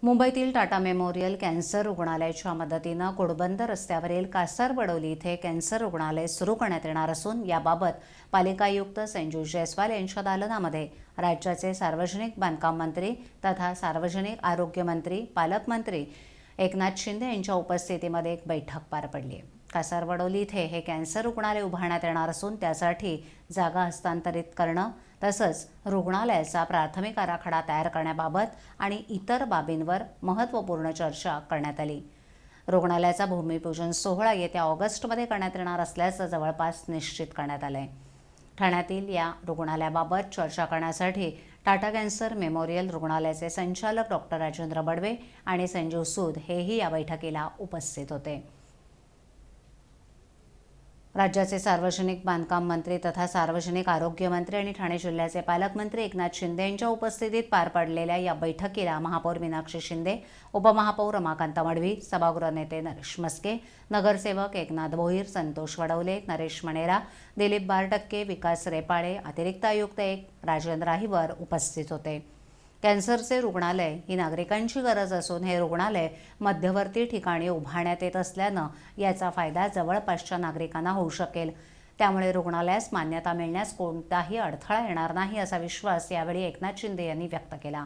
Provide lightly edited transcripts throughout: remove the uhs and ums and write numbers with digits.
मुंबईतील Tata memorial cancer रुग्णालयाच्या मदतीनं घोडबंदर रस्त्यावरील कासारवडोली इथे कॅन्सर रुग्णालय सुरू करण्यात येणार असून याबाबत पालिका आयुक्त संजू जयस्वाल यांच्या दालनामध्ये राज्याचे सार्वजनिक बांधकाम मंत्री तथा सार्वजनिक आरोग्य मंत्री पालकमंत्री एकनाथ शिंदे यांच्या उपस्थितीमध्ये एक बैठक पार पडली। कासारवडोली इथे हे कॅन्सर रुग्णालय उभारण्यात येणार असून त्यासाठी जागा हस्तांतरित करणं तसंच रुग्णालयाचा प्राथमिक आराखडा तयार करण्याबाबत आणि इतर बाबींवर महत्त्वपूर्ण चर्चा करण्यात आली। रुग्णालयाचा भूमिपूजन सोहळा येत्या ऑगस्टमध्ये करण्यात येणार असल्याचं जवळपास निश्चित करण्यात आलंय। ठाण्यातील या रुग्णालयाबाबत चर्चा करण्यासाठी टाटा कॅन्सर मेमोरियल रुग्णालयाचे संचालक डॉक्टर राजेंद्र बडवे आणि संजीव सूद हेही या बैठकीला उपस्थित होते। राज्याचे सार्वजनिक बांधकाम मंत्री तथा सार्वजनिक आरोग्य मंत्री आणि ठाणे जिल्ह्याचे पालकमंत्री एकनाथ शिंदे यांच्या उपस्थितीत पार पडलेल्या या बैठकीला महापौर मीनाक्षी शिंदे, उपमहापौर रमाकांत मडवी, सभागृह नेते नरेश मस्के, नगरसेवक एकनाथ भोईर, संतोष वडवले, नरेश मणेरा, दिलीप बारटक्के, विकास रेपाळे, अतिरिक्त आयुक्त राजेंद्र आहिवर उपस्थित होते। कॅन्सरचे रुग्णालय ही नागरिकांची गरज असून हे रुग्णालय मध्यवर्ती ठिकाणी उभारण्यात येत असल्यानं याचा फायदा जवळपासच्या नागरिकांना होऊ शकेल। त्यामुळे रुग्णालयास मान्यता मिळण्यास कोणताही अडथळा येणार नाही असा विश्वास यावेळी एकनाथ शिंदे यांनी व्यक्त केला।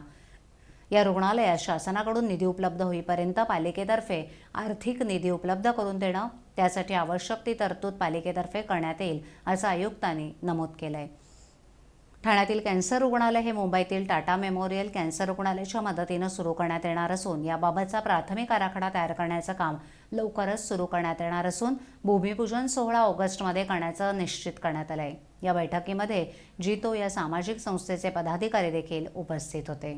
या रुग्णालयास शासनाकडून निधी उपलब्ध होईपर्यंत पालिकेतर्फे आर्थिक निधी उपलब्ध करून देणं, त्यासाठी आवश्यक ती तरतूद पालिकेतर्फे करण्यात येईल असं आयुक्तांनी नमूद केलंय। ठाण्यातील कॅन्सर रुग्णालय हे मुंबईतील टाटा मेमोरियल कॅन्सर रुग्णालयाच्या मदतीनं सुरू करण्यात येणार असून याबाबतचा प्राथमिक आराखडा तयार करण्याचं काम लवकरच सुरू करण्यात येणार असून भूमिपूजन सोहळा ऑगस्टमध्ये करण्याचं निश्चित करण्यात आलंय। या बैठकीमध्ये जीतो या सामाजिक संस्थेचे पदाधिकारी देखील उपस्थित होते।